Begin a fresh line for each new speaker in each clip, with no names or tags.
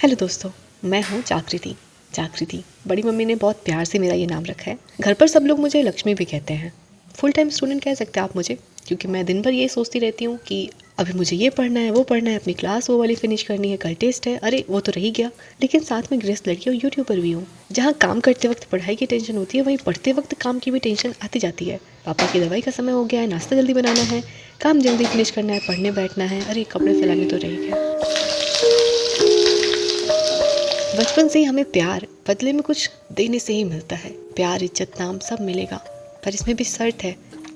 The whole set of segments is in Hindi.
हेलो दोस्तों, मैं हूँ जागृति। बड़ी मम्मी ने बहुत प्यार से मेरा ये नाम रखा है। घर पर सब लोग मुझे लक्ष्मी भी कहते हैं। फुल टाइम स्टूडेंट कह सकते हैं आप मुझे, क्योंकि मैं दिन भर ये सोचती रहती हूँ कि अभी मुझे ये पढ़ना है, वो पढ़ना है, अपनी क्लास वो वाली फिनिश करनी है, कल टेस्ट है, अरे वो तो रह ही गया। लेकिन साथ में गृहस्थ लड़की और यूट्यूबर भी हूँ। जहाँ काम करते वक्त पढ़ाई की टेंशन होती है, वहीं पढ़ते वक्त काम की भी टेंशन आती जाती है। पापा की दवाई का समय हो गया है, नाश्ता जल्दी बनाना है, काम जल्दी फिनिश करना है, पढ़ने बैठना है, अरे कपड़े फैलाने तो रह गया। बचपन से ही हमें प्यार बदले में कुछ देने से ही मिलता है। प्यार, इज्जत, नाम सब मिलेगा, पर इसमें भी शर्त है,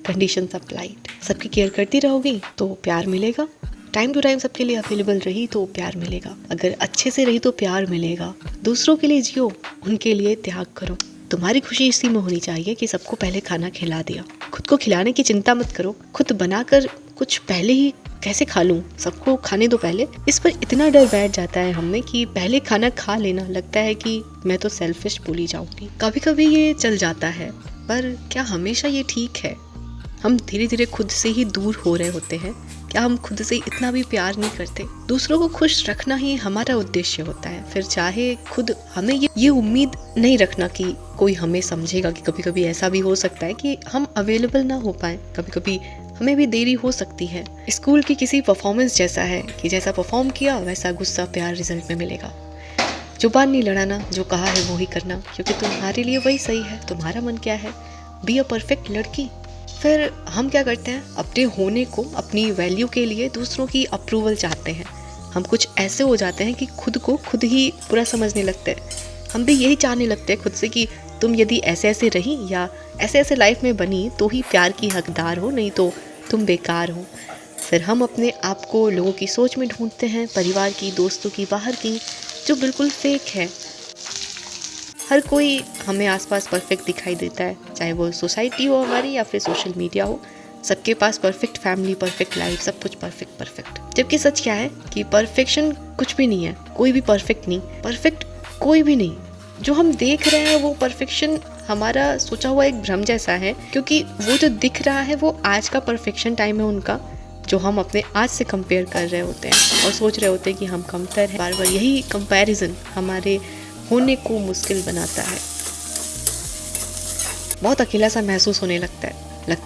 कंडीशन अप्लाइड। सबकी केयर करती रहोगी तो प्यार मिलेगा, टाइम टू टाइम सबके लिए अवेलेबल रही तो प्यार मिलेगा, अगर अच्छे से रही तो प्यार मिलेगा। दूसरों के लिए जियो, उनके लिए त्याग करो। तुम्हारी खुशी इसी में होनी चाहिए कि सबको पहले खाना खिला दिया। खुद को खिलाने की चिंता मत करो, खुद बनाकर कुछ पहले ही कैसे खा लूँ, सबको खाने दो पहले। इस पर इतना डर बैठ जाता है हमें कि पहले खाना खा लेना, लगता है कि मैं तो सेल्फिश बोली जाऊंगी। कभी कभी ये चल जाता है, पर क्या हमेशा ये ठीक है? हम धीरे धीरे खुद से ही दूर हो रहे होते हैं। क्या हम खुद से इतना भी प्यार नहीं करते? दूसरों को खुश रखना ही हमारा उद्देश्य होता है। फिर चाहे खुद हमें ये उम्मीद नहीं रखना कि कोई हमें समझेगा, कि कभी कभी ऐसा भी हो सकता है कि हम अवेलेबल ना हो पाए, कभी कभी हमें भी देरी हो सकती है। स्कूल की किसी परफॉर्मेंस जैसा है कि जैसा परफॉर्म किया वैसा गुस्सा प्यार रिजल्ट में मिलेगा। जुबान नहीं लड़ाना, जो कहा है वो ही करना, क्योंकि तुम्हारे लिए वही सही है। तुम्हारा मन क्या है? बी अ परफेक्ट लड़की। फिर हम क्या करते हैं, अपने होने को, अपनी वैल्यू के लिए दूसरों की अप्रूवल चाहते हैं। हम कुछ ऐसे हो जाते हैं कि खुद को खुद ही बुरा समझने लगते हैं। हम भी यही चाहने लगते हैं खुद से कि तुम यदि ऐसे ऐसे रही या ऐसे ऐसे लाइफ में बनी तो ही प्यार की हकदार हो, नहीं तो तुम बेकार हो। फिर हम अपने आप को लोगों की सोच में ढूंढते हैं, परिवार की, दोस्तों की, बाहर की, जो बिल्कुल फेक है। हर कोई हमें आसपास परफेक्ट दिखाई देता है, चाहे वो सोसाइटी हो हमारी या फिर सोशल मीडिया हो। सबके पास परफेक्ट फैमिली, परफेक्ट लाइफ, सब कुछ परफेक्ट। जबकि सच क्या है कि परफेक्शन कुछ भी नहीं है, कोई भी परफेक्ट नहीं, परफेक्ट कोई भी नहीं। जो हम देख रहे हैं वो परफेक्शन हमारा सोचा हुआ एक भ्रम जैसा है, क्योंकि वो जो दिख रहा है वो आज का परफेक्शन टाइम है उनका, जो हम अपने आज से कंपेयर कर रहे होते हैं और सोच रहे होते हैं कि हम कमतर हैं। बार बार यही कंपैरिजन हमारे होने को मुश्किल बनाता है। बहुत अकेला सा महसूस होने लगता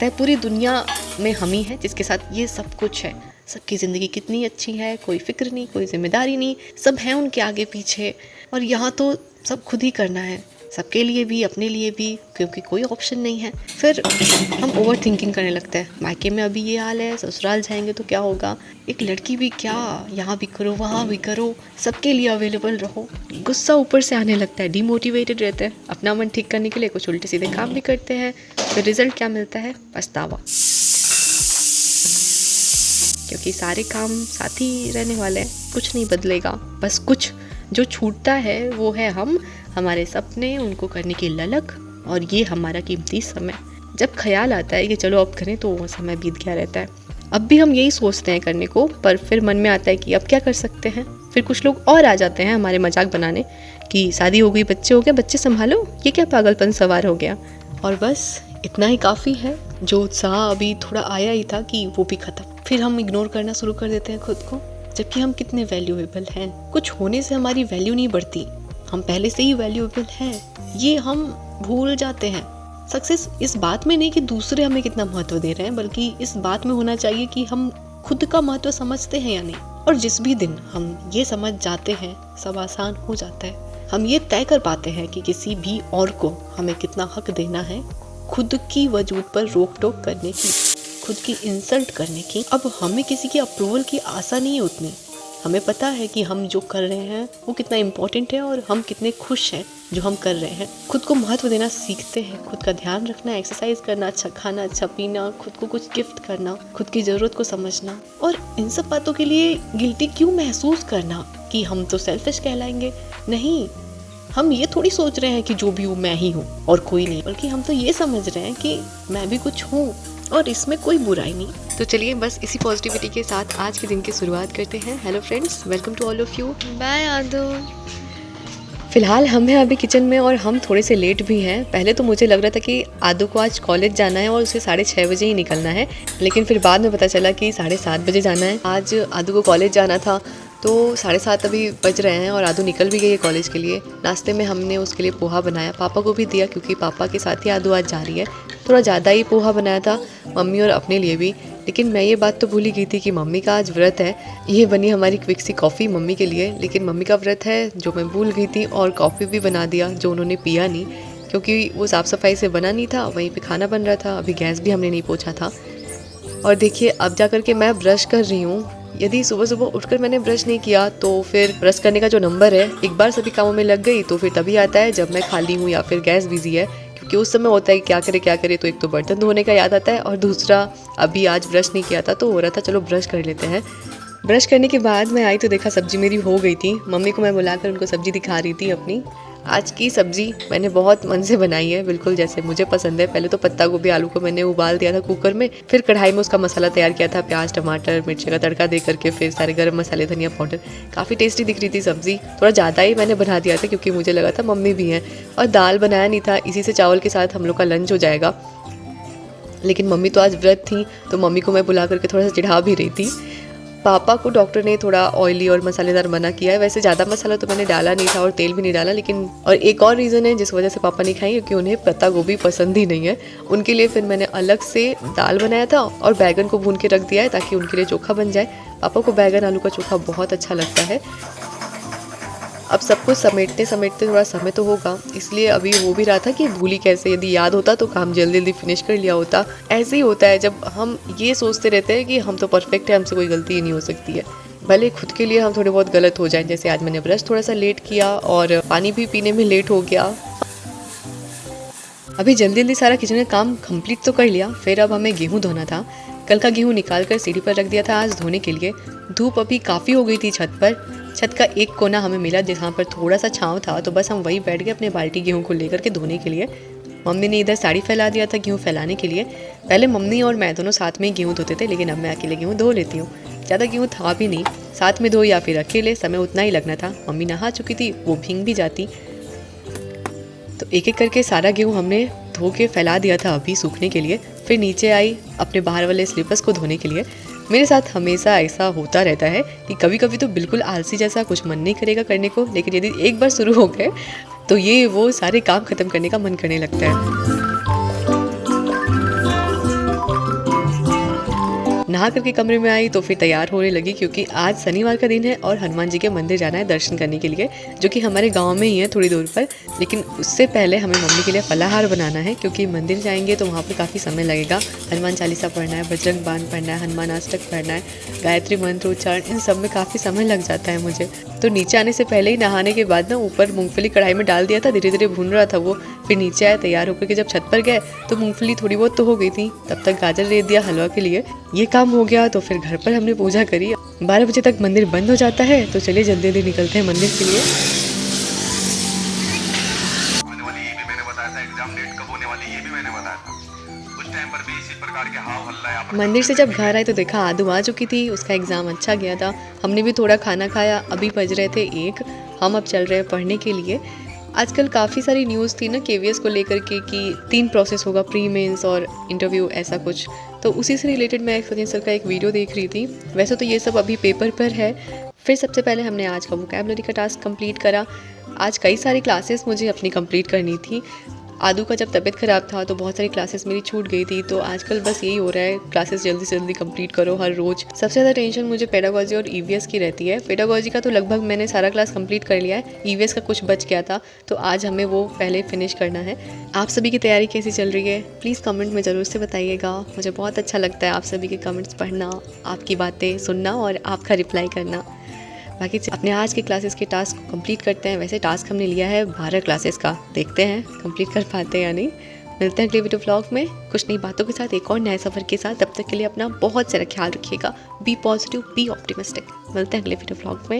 है पूरी दुनिया में हम ही हैं जिसके साथ ये सब कुछ है। सबकी ज़िंदगी कितनी अच्छी है, कोई फिक्र नहीं, कोई जिम्मेदारी नहीं, सब हैं उनके आगे पीछे, और यहाँ तो सब खुद ही करना है, सबके लिए भी, अपने लिए भी, क्योंकि कोई ऑप्शन नहीं है। फिर हम ओवर थिंकिंग करने लगते हैं, मायके में अभी ये हाल है, ससुराल जाएंगे तो क्या होगा, एक लड़की भी क्या, यहाँ भी करो वहाँ भी करो, सबके लिए अवेलेबल रहो। गुस्सा ऊपर से आने लगता है, डिमोटिवेटेड रहते हैं, अपना मन ठीक करने के लिए कुछ उल्टे सीधे काम भी करते हैं। फिर रिजल्ट क्या मिलता है? पछतावा, क्योंकि सारे काम साथ ही रहने वाले हैं, कुछ नहीं बदलेगा। बस कुछ जो छूटता है वो है हमारे सपने, उनको करने की ललक, और ये हमारा कीमती समय। जब ख्याल आता है कि चलो अब करें तो वो समय बीत गया रहता है। अब भी हम यही सोचते हैं करने को, पर फिर मन में आता है कि अब क्या कर सकते हैं। फिर कुछ लोग और आ जाते हैं हमारे मजाक बनाने कि शादी हो गई, बच्चे हो गए, बच्चे संभालो, ये क्या पागलपन सवार हो गया। और बस इतना ही काफ़ी है। जो उत्साह अभी थोड़ा आया ही था कि वो भी ख़त्म। फिर हम इग्नोर करना शुरू कर देते हैं खुद को, जबकि हम कितने वैल्यूएबल हैं। कुछ होने से हमारी वैल्यू नहीं बढ़ती, हम पहले से ही वैल्यूएबल हैं, ये हम भूल जाते हैं। सक्सेस इस बात में नहीं कि दूसरे हमें कितना महत्व दे रहे हैं, बल्कि इस बात में होना चाहिए कि हम खुद का महत्व समझते हैं या नहीं। और जिस भी दिन हम ये समझ जाते हैं, सब आसान हो जाता है। हम ये तय कर पाते हैं कि किसी भी और को हमें कितना हक देना है, खुद की वजूद पर रोक टोक करने की, खुद की इंसल्ट करने की। अब हमें किसी की अप्रूवल की आशा नहीं है उतनी। हमें पता है कि हम जो कर रहे हैं वो कितना इम्पोर्टेंट है और हम कितने खुश हैं जो हम कर रहे हैं। खुद को महत्व देना सीखते हैं, खुद का ध्यान रखना, एक्सरसाइज करना, अच्छा खाना, अच्छा पीना, खुद को कुछ गिफ्ट करना, खुद की ज़रूरत को समझना। और इन सब बातों के लिए गिल्टी क्यों महसूस करना कि हम तो सेल्फिश कहलाएंगे? नहीं, हम ये थोड़ी सोच रहे हैं कि जो भी हूँ मैं ही हूँ और कोई नहीं, बल्कि हम तो ये समझ रहे हैं कि मैं भी कुछ हूँ और इसमें कोई बुराई नहीं। तो चलिए बस इसी पॉजिटिविटी के साथ आज के दिन की शुरुआत करते हैं। Hello friends, welcome to all of you.
बाय आदू।
फिलहाल हम हैं अभी किचन में और हम थोड़े से लेट भी हैं। पहले तो मुझे लग रहा था कि आदू को आज कॉलेज जाना है और उसे 6:30 बजे ही निकलना है, लेकिन फिर बाद में पता चला कि 7:30 बजे जाना है। आज आदू को कॉलेज जाना था तो 7:30 अभी बज रहे हैं और आदू निकल भी गई है कॉलेज के लिए। नाश्ते में हमने उसके लिए पोहा बनाया, पापा को भी दिया क्योंकि पापा के साथ ही आदू आज जा रही है। थोड़ा ज़्यादा ही पोहा बनाया था मम्मी और अपने लिए भी, लेकिन मैं ये बात तो भूल ही गई थी कि मम्मी का आज व्रत है। ये बनी हमारी क्विक सी कॉफ़ी मम्मी के लिए, लेकिन मम्मी का व्रत है जो मैं भूल गई थी, और कॉफ़ी भी बना दिया जो उन्होंने पिया नहीं क्योंकि वो साफ़ सफाई से बना नहीं था, वहीं पे खाना बन रहा था, अभी गैस भी हमने नहीं पोंछा था। और देखिए अब जा कर के मैं ब्रश कर रही हूँ। यदि सुबह सुबह उठकर मैंने ब्रश नहीं किया तो फिर ब्रश करने का जो नंबर है, एक बार सभी कामों में लग गई तो फिर तभी आता है जब मैं खाली हूँ या फिर गैस बिजी है, क्योंकि उस समय होता है कि क्या करे। तो एक तो बर्तन धोने का याद आता है और दूसरा अभी आज ब्रश नहीं किया था तो हो रहा था चलो ब्रश कर लेते हैं। ब्रश करने के बाद मैं आई तो देखा सब्जी मेरी हो गई थी। मम्मी को मैं बुलाकर उनको सब्जी दिखा रही थी अपनी। आज की सब्जी मैंने बहुत मन से बनाई है, बिल्कुल जैसे मुझे पसंद है। पहले तो पत्ता गोभी आलू को मैंने उबाल दिया था कुकर में, फिर कढ़ाई में उसका मसाला तैयार किया था, प्याज टमाटर मिर्ची का तड़का दे करके, फिर सारे गरम मसाले धनिया पाउडर। काफ़ी टेस्टी दिख रही थी सब्जी, थोड़ा ज़्यादा ही मैंने बना दिया था क्योंकि मुझे लगा था मम्मी भी हैं। और दाल बनाया नहीं था, इसी से चावल के साथ हम लोग का लंच हो जाएगा। लेकिन मम्मी तो आज व्रत थी तो मम्मी को मैं बुला करके थोड़ा सा चिढ़ा भी रही थी। पापा को डॉक्टर ने थोड़ा ऑयली और मसालेदार मना किया है। वैसे ज़्यादा मसाला तो मैंने डाला नहीं था और तेल भी नहीं डाला, लेकिन और एक और रीज़न है जिस वजह से पापा नहीं खाई, क्योंकि उन्हें पत्ता गोभी पसंद ही नहीं है। उनके लिए फिर मैंने अलग से दाल बनाया था और बैगन को भून के रख दिया है ताकि उनके लिए चोखा बन जाए। पापा को बैगन आलू का चोखा बहुत अच्छा लगता है। अब सब कुछ समेटते समेटते थोड़ा समय तो होगा, इसलिए अभी हो भी रहा था कि भूली कैसे, यदि याद होता तो काम जल्दी जल्दी फिनिश कर लिया होता। ऐसे ही होता है जब हम ये सोचते रहते हैं कि हम तो परफेक्ट है, हमसे कोई गलती ही नहीं हो सकती है, भले खुद के लिए हम थोड़े बहुत गलत हो जाएं। जैसे आज मैंने ब्रश थोड़ा सा लेट किया और पानी भी पीने में लेट हो गया। अभी जल्दी जल्दी सारा किचन का काम कंप्लीट तो कर लिया, फिर अब हमें गेहूँ धोना था। कल का गेहूँ निकाल कर सीढ़ी पर रख दिया था आज धोने के लिए। धूप अभी काफ़ी हो गई थी छत पर। छत का एक कोना हमें मिला जहाँ पर थोड़ा सा छांव था, तो बस हम वहीं बैठ गए अपने बाल्टी गेहूँ को लेकर के धोने के लिए। मम्मी ने इधर साड़ी फैला दिया था गेहूँ फैलाने के लिए। पहले मम्मी और मैं दोनों साथ में ही गेहूँ धोते थे, लेकिन अब मैं अकेले गेहूँ धो लेती हूँ। ज़्यादा गेहूँ था भी नहीं, साथ में धो या फिर अकेले समय उतना ही लगना था। मम्मी नहा चुकी थी, वो भींग भी जाती। तो एक एक करके सारा गेहूँ हमने धो के फैला दिया था अभी सूखने के लिए। फिर नीचे आई अपने बाहर वाले स्लीपर्स को धोने के लिए। मेरे साथ हमेशा ऐसा होता रहता है कि कभी कभी तो बिल्कुल आलसी जैसा कुछ मन नहीं करेगा करने को, लेकिन यदि एक बार शुरू हो गए तो ये वो सारे काम खत्म करने का मन करने लगता है। नहा करके कमरे में आई तो फिर तैयार होने लगी, क्योंकि आज शनिवार का दिन है और हनुमान जी के मंदिर जाना है दर्शन करने के लिए, जो कि हमारे गांव में ही है थोड़ी दूर पर। लेकिन उससे पहले हमें मम्मी के लिए फलाहार बनाना है, क्योंकि मंदिर जाएंगे तो वहाँ पर काफ़ी समय लगेगा। हनुमान चालीसा पढ़ना है, बजरंग बाण पढ़ना है, हनुमान अष्टक पढ़ना है, गायत्री मंत्र उच्चारण, इन सब में काफ़ी समय लग जाता है मुझे। तो नीचे आने से पहले ही नहाने के बाद ना ऊपर मूँगफली कढ़ाई में डाल दिया था, धीरे धीरे भून रहा था वो। फिर नीचे आया तैयार होकर के जब छत पर गए तो मूँगफली थोड़ी बहुत तो हो गई थी, तब तक गाजर दे दिया हलवा के लिए। ये काम हो गया तो फिर घर पर हमने पूजा करी। 12 बजे तक मंदिर बंद हो जाता है, तो चलिए जल्दी जल्दी निकलते हैं मंदिर के लिए।
होने वाली ये भी मैंने बताया था, एग्जाम डेट कब होने वाली ये भी मैंने बताया था। उस टाइम पर भी इसी प्रकार के हाव हल्ला यहाँ पर।
मंदिर से जब घर आए तो देखा आदू आ चुकी थी, उसका एग्ज़ाम अच्छा गया था। हमने भी थोड़ा खाना खाया, अभी बज रहे थे 1। हम अब चल रहे हैं पढ़ने के लिए। आजकल काफ़ी सारी न्यूज़ थी ना KVS को लेकर के कि 3 प्रोसेस होगा, प्री मेंस और इंटरव्यू, ऐसा कुछ। तो उसी से रिलेटेड मैं एक्सपीरियंस सर का एक वीडियो देख रही थी। वैसे तो ये सब अभी पेपर पर है। फिर सबसे पहले हमने आज का वोकैबुलरी का टास्क कंप्लीट करा। आज कई सारी क्लासेस मुझे अपनी कंप्लीट करनी थी। आदू का जब तबीयत ख़राब था तो बहुत सारी क्लासेस मेरी छूट गई थी। तो आजकल बस यही हो रहा है, क्लासेस जल्दी से जल्दी कंप्लीट करो हर रोज़। सबसे ज़्यादा टेंशन मुझे पेडागोजी और EVS की रहती है। पेडागोजी का तो लगभग मैंने सारा क्लास कंप्लीट कर लिया है, EVS का कुछ बच गया था, तो आज हमें वो पहले फिनिश करना है। आप सभी की तैयारी कैसी चल रही है प्लीज़ कमेंट में ज़रूर से बताइएगा। मुझे बहुत अच्छा लगता है आप सभी के कमेंट्स पढ़ना, आपकी बातें सुनना और आपका रिप्लाई करना। बाकी अपने आज के क्लासेस के टास्क कंप्लीट करते हैं। वैसे टास्क हमने लिया है 12 क्लासेस का, देखते हैं कंप्लीट कर पाते हैं या नहीं। मिलते हैं अगले वीडियो व्लॉग में कुछ नई बातों के साथ, एक और नए सफ़र के साथ। तब तक के लिए अपना बहुत सारा ख्याल रखिएगा। Be positive, be optimistic. मिलते हैं अगले वीडियो व्लॉग में।